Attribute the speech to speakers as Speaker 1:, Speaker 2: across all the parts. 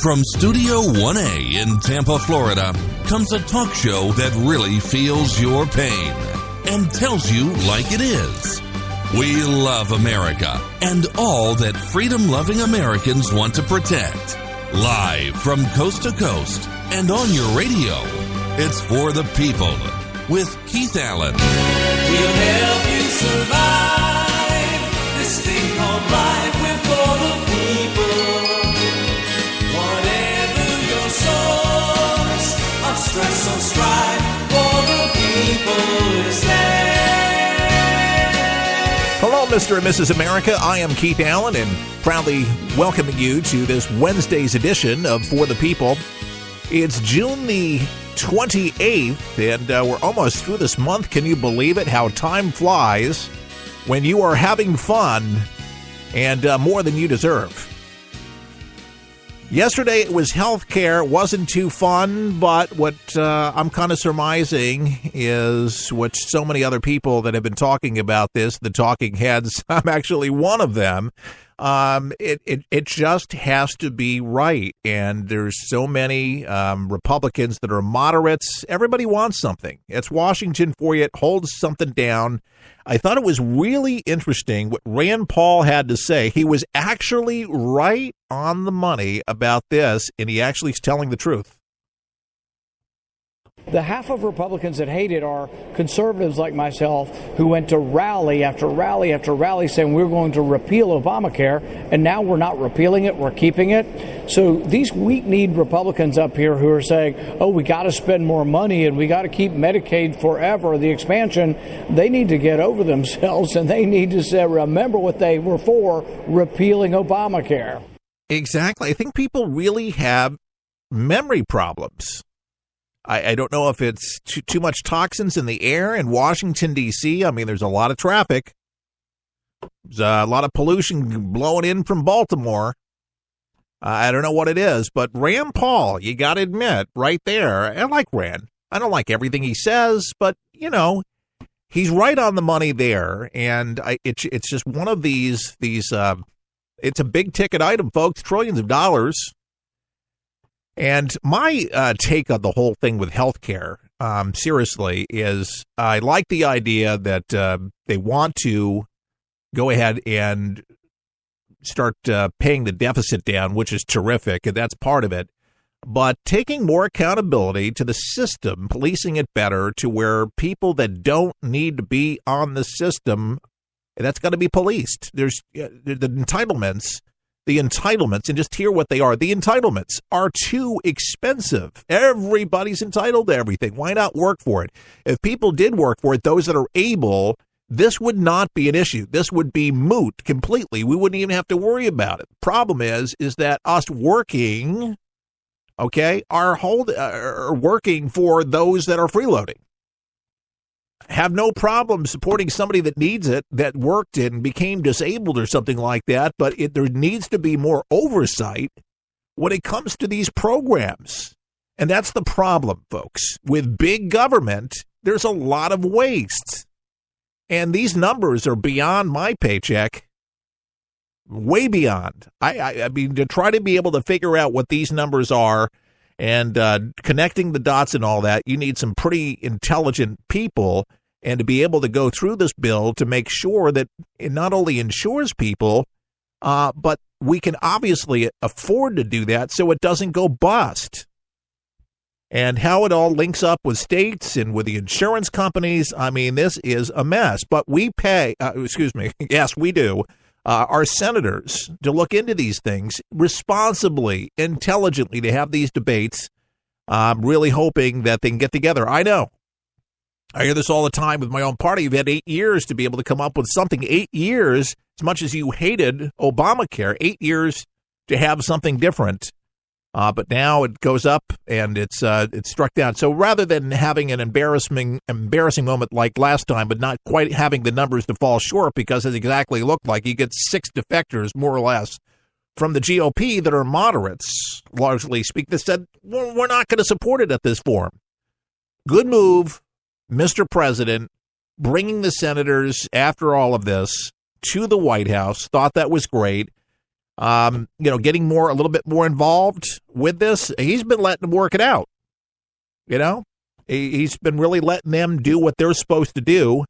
Speaker 1: From Studio 1A in Tampa, Florida, comes a talk show that really feels your pain and tells you like it is. We love America and all that freedom-loving Americans want to protect. Live from coast to coast and on your radio, it's For the People with Keith Allen.
Speaker 2: We'll help you survive this thing called life. We're for the people. Whatever your source of stress or strife, for the people is there.
Speaker 3: Hello, Mr. and Mrs. America. I am Keith Allen and proudly welcoming you to this Wednesday's edition of For the People. It's June the 28th, and we're almost through this month. Can you believe it? How time flies when you are having fun and more than you deserve. Yesterday it was healthcare. It wasn't too fun, but what I'm kind of surmising is what so many other people that have been talking about this, the talking heads, I'm actually one of them. It just has to be right. And there's so many Republicans that are moderates. Everybody wants something. It's Washington for you. It holds something down. I thought it was really interesting what Rand Paul had to say. He was actually right on the money about this, and he actually is telling the truth.
Speaker 4: The half of Republicans that hate it are conservatives like myself who went to rally after rally after rally saying we're going to repeal Obamacare, and now we're not repealing it, we're keeping it. So these weak-kneed Republicans up here who are saying, oh, we got to spend more money and we got to keep Medicaid forever, the expansion, they need to get over themselves and they need to say, remember what they were for, repealing Obamacare.
Speaker 3: Exactly. I think people really have memory problems. I don't know if it's too much toxins in the air in Washington, D.C. I mean, there's a lot of traffic. There's a lot of pollution blowing in from Baltimore. I don't know what it is, but Rand Paul, you got to admit, right there, I like Rand. I don't like everything he says, but, you know, he's right on the money there. And it's just one of these it's a big ticket item, folks, trillions of dollars. And my take on the whole thing with healthcare, seriously, is I like the idea that they want to go ahead and start paying the deficit down, which is terrific, and that's part of it. But taking more accountability to the system, policing it better to where people that don't need to be on the system, that's got to be policed. There's the entitlements. The entitlements, and just hear what they are. The entitlements are too expensive. Everybody's entitled to everything. Why not work for it? If people did work for it, those that are able, this would not be an issue. This would be moot completely. We wouldn't even have to worry about it. Problem is that us working, okay, are working for those that are freeloading. Have no problem supporting somebody that needs it, that worked and became disabled or something like that, but there needs to be more oversight when it comes to these programs. And that's the problem, folks. With big government, there's a lot of waste. And these numbers are beyond my paycheck, way beyond. I mean, to try to be able to figure out what these numbers are and connecting the dots and all that, you need some pretty intelligent people, and to be able to go through this bill to make sure that it not only insures people, but we can obviously afford to do that so it doesn't go bust. And how it all links up with states and with the insurance companies, I mean, this is a mess. But we pay, yes, we do, our senators to look into these things responsibly, intelligently, to have these debates. I'm really hoping that they can get together. I know. I hear this all the time with my own party. You've had 8 years to be able to come up with something. 8 years, as much as you hated Obamacare, 8 years to have something different. But now it goes up and it's struck down. So rather than having an embarrassing moment like last time, but not quite having the numbers to fall short, because it exactly looked like you get 6 defectors, more or less, from the GOP that are moderates, largely speak, that said, well, we're not going to support it at this form. Good move, Mr. President, bringing the senators, after all of this, to the White House. Thought that was great. getting a little bit more involved with this. He's been letting them work it out. He's been really letting them do what they're supposed to do.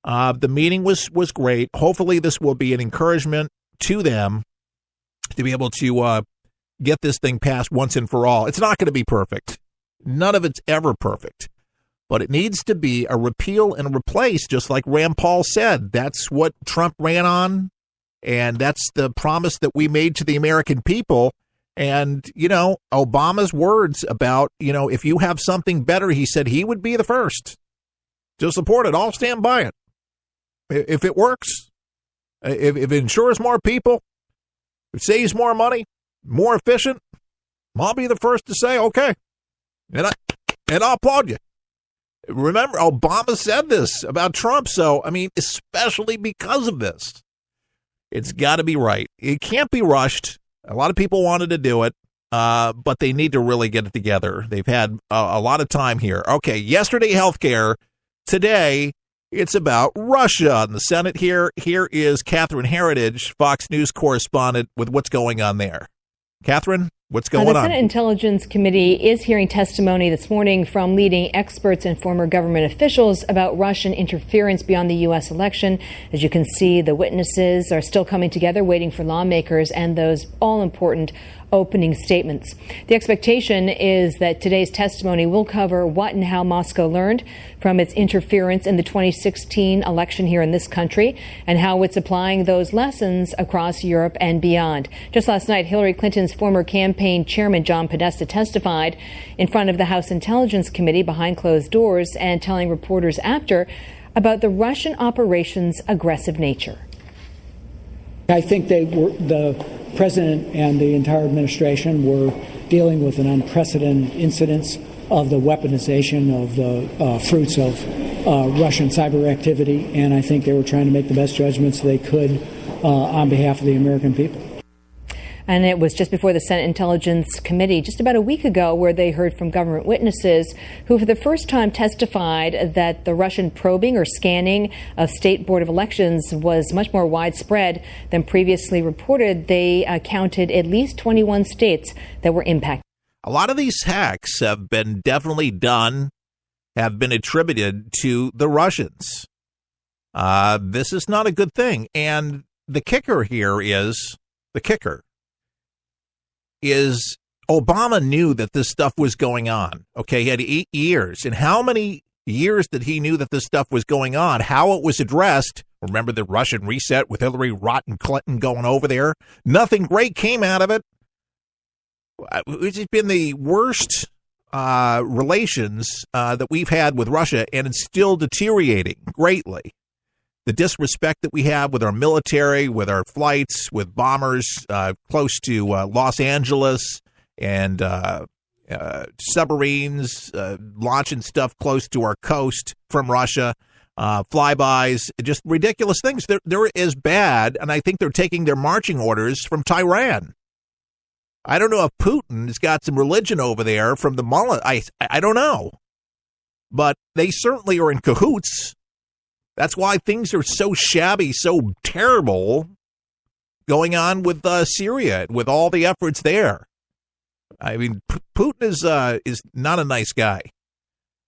Speaker 3: The meeting was great. Hopefully this will be an encouragement to them to be able to get this thing passed once and for all. It's not going to be perfect. None of it's ever perfect. But it needs to be a repeal and replace, just like Rand Paul said. That's what Trump ran on, and that's the promise that we made to the American people. And, Obama's words about, if you have something better, he said he would be the first to support it. I'll stand by it. If it works, if it insures more people, if it saves more money, more efficient, I'll be the first to say, okay. And I'll applaud you. Remember, Obama said this about Trump. So, especially because of this, it's got to be right. It can't be rushed. A lot of people wanted to do it, but they need to really get it together. They've had a lot of time here. Okay, yesterday, healthcare. Today, it's about Russia in the Senate here. Here is Catherine Heritage, Fox News correspondent, with what's going on there. Catherine, what's going on?
Speaker 5: The Senate Intelligence Committee is hearing testimony this morning from leading experts and former government officials about Russian interference beyond the U.S. election. As you can see, the witnesses are still coming together, waiting for lawmakers and those all-important opening statements. The expectation is that today's testimony will cover what and how Moscow learned from its interference in the 2016 election here in this country and how it's applying those lessons across Europe and beyond. Just last night, Hillary Clinton's former campaign chairman, John Podesta, testified in front of the House Intelligence Committee behind closed doors and telling reporters after about the Russian operation's aggressive nature.
Speaker 4: I think the president and the entire administration were dealing with an unprecedented incidence of the weaponization of the fruits of Russian cyber activity, and I think they were trying to make the best judgments they could on behalf of the American people.
Speaker 5: And it was just before the Senate Intelligence Committee, just about a week ago, where they heard from government witnesses who for the first time testified that the Russian probing or scanning of State Board of Elections was much more widespread than previously reported. They counted at least 21 states that were impacted.
Speaker 3: A lot of these hacks have been definitely done, have been attributed to the Russians. This is not a good thing. And the kicker here is Obama knew that this stuff was going on. Okay, he had 8 years. And how many years that he knew that this stuff was going on, how it was addressed? Remember the Russian reset with Hillary Rotten Clinton going over there? Nothing great came out of it. It's been the worst relations that we've had with Russia, and it's still deteriorating greatly. The disrespect that we have with our military, with our flights, with bombers close to Los Angeles, and submarines launching stuff close to our coast from Russia, flybys, just ridiculous things. They're as bad, and I think they're taking their marching orders from Tehran. I don't know if Putin has got some religion over there from the mullah. I don't know. But they certainly are in cahoots. That's why things are so shabby, so terrible going on with Syria, with all the efforts there. I mean, Putin is not a nice guy.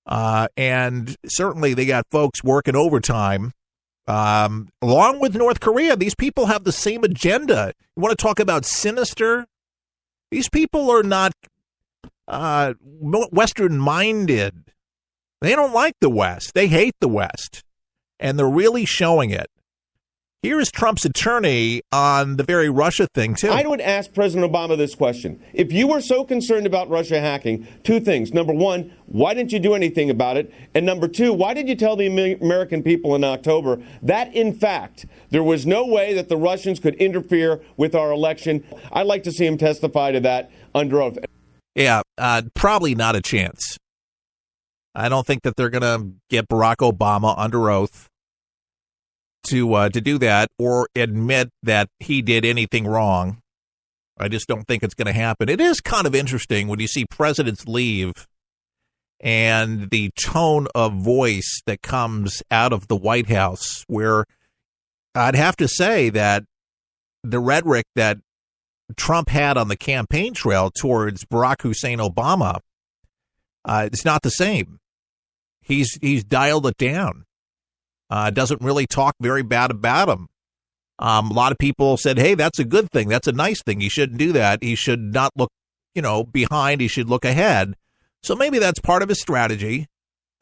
Speaker 3: And certainly they got folks working overtime. Along with North Korea, these people have the same agenda. You want to talk about sinister? These people are not Western-minded. They don't like the West. They hate the West. And they're really showing it. Here is Trump's attorney on the very Russia thing, too.
Speaker 6: I would ask President Obama this question. If you were so concerned about Russia hacking, two things. Number one, why didn't you do anything about it? And number two, why did you tell the American people in October that, in fact, there was no way that the Russians could interfere with our election? I'd like to see him testify to that under oath.
Speaker 3: Yeah, probably not a chance. I don't think that they're going to get Barack Obama under oath to do that or admit that he did anything wrong. I just don't think it's going to happen. It is kind of interesting when you see presidents leave and the tone of voice that comes out of the White House, where I'd have to say that the rhetoric that Trump had on the campaign trail towards Barack Hussein Obama, it's not the same. He's dialed it down. Doesn't really talk very bad about him. A lot of people said, hey, that's a good thing. That's a nice thing. He shouldn't do that. He should not look, behind. He should look ahead. So maybe that's part of his strategy.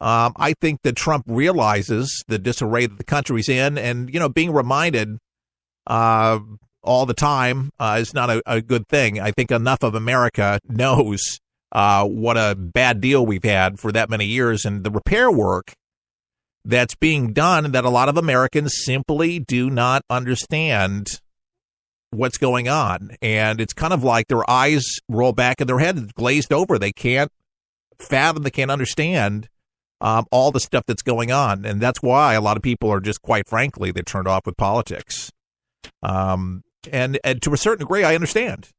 Speaker 3: I think that Trump realizes the disarray that the country's in, and, being reminded all the time is not a good thing. I think enough of America knows what a bad deal we've had for that many years, and the repair work that's being done that a lot of Americans simply do not understand what's going on. And it's kind of like their eyes roll back in their head, glazed over. They can't fathom, they can't understand all the stuff that's going on. And that's why a lot of people are just, quite frankly, they're turned off with politics. And to a certain degree, I understand.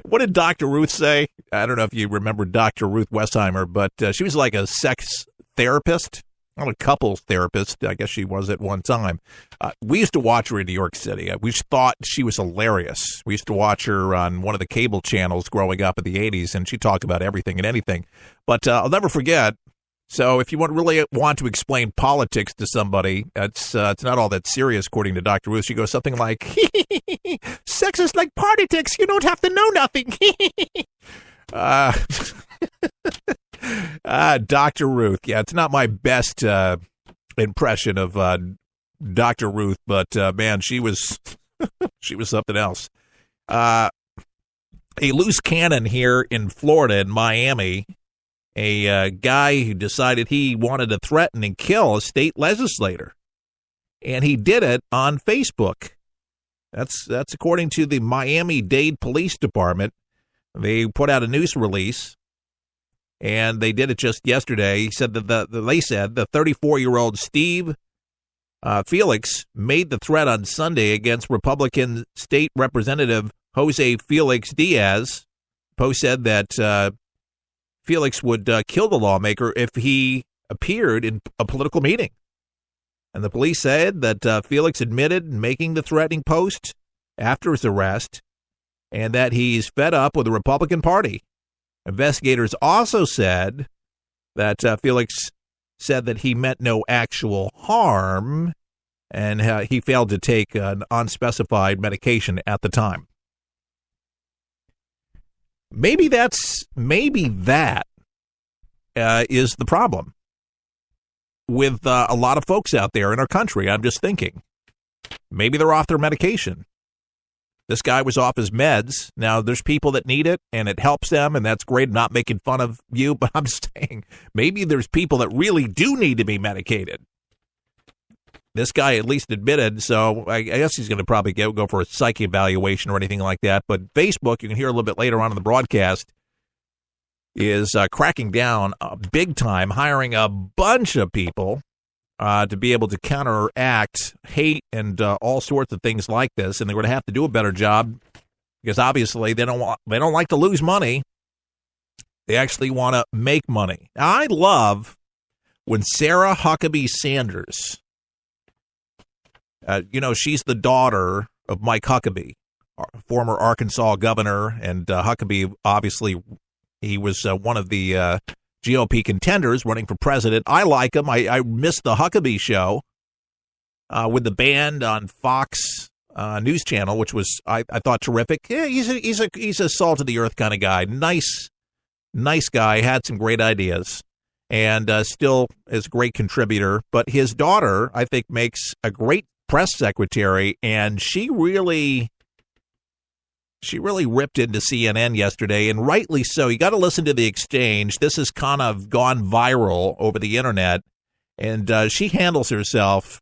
Speaker 3: What did Dr. Ruth say? I don't know if you remember Dr. Ruth Westheimer, but she was like a sex therapist, not a couples therapist. I guess she was at one time. We used to watch her in New York City. We just thought she was hilarious. We used to watch her on one of the cable channels growing up in the 80s, and she talked about everything and anything. But I'll never forget. So if you really want to explain politics to somebody, it's not all that serious, according to Dr. Ruth. She goes something like, sex is like party ticks. You don't have to know nothing. Dr. Ruth. Yeah, it's not my best impression of Dr. Ruth, but man, she was she was something else. A loose cannon here in Florida, in Miami. A guy who decided he wanted to threaten and kill a state legislator, and he did it on Facebook. That's according to the Miami-Dade Police Department. They put out a news release, and they did it just yesterday. He said that the 34-year-old Steve Felix made the threat on Sunday against Republican State Representative Jose Felix Diaz. Post said that Felix would kill the lawmaker if he appeared in a political meeting. And the police said that Felix admitted making the threatening post after his arrest, and that he's fed up with the Republican Party. Investigators also said that Felix said that he meant no actual harm, and he failed to take an unspecified medication at the time. Maybe that is the problem with a lot of folks out there in our country. I'm just thinking, maybe they're off their medication. This guy was off his meds. Now, there's people that need it, and it helps them, and that's great. I'm not making fun of you, but I'm saying maybe there's people that really do need to be medicated. This guy at least admitted, so I guess he's going to probably go for a psych evaluation or anything like that. But Facebook, you can hear a little bit later on in the broadcast, is cracking down big time, hiring a bunch of people to be able to counteract hate and all sorts of things like this. And they're going to have to do a better job because obviously they don't like to lose money. They actually want to make money. Now, I love when Sarah Huckabee Sanders, she's the daughter of Mike Huckabee, former Arkansas governor, and Huckabee, obviously, he was one of the GOP contenders running for president. I like him. I missed the Huckabee show with the band on Fox News Channel, which was I thought terrific. Yeah, he's a salt of the earth kind of guy. Nice guy. Had some great ideas, and still is a great contributor. But his daughter, I think, makes a great press secretary, and she really ripped into CNN yesterday, and rightly so. You got to listen to the exchange. This has kind of gone viral over the internet, and she handles herself.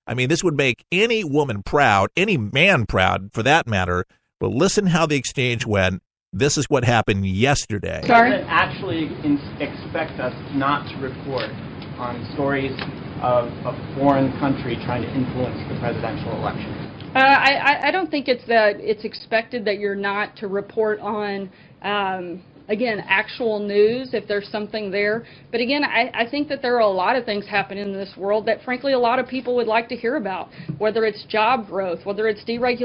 Speaker 3: I mean, this would make any woman proud, any man proud for that matter. But listen how the exchange went. This is what happened yesterday.
Speaker 7: Sorry? Actually expect us not to report on stories of a foreign country trying to influence the presidential election.
Speaker 8: I don't think it's expected that you're not to report on, again, actual news if there's something there. But again, I think that there are a lot of things happening in this world that, frankly, a lot of people would like to hear about, whether it's job growth, whether it's deregulation.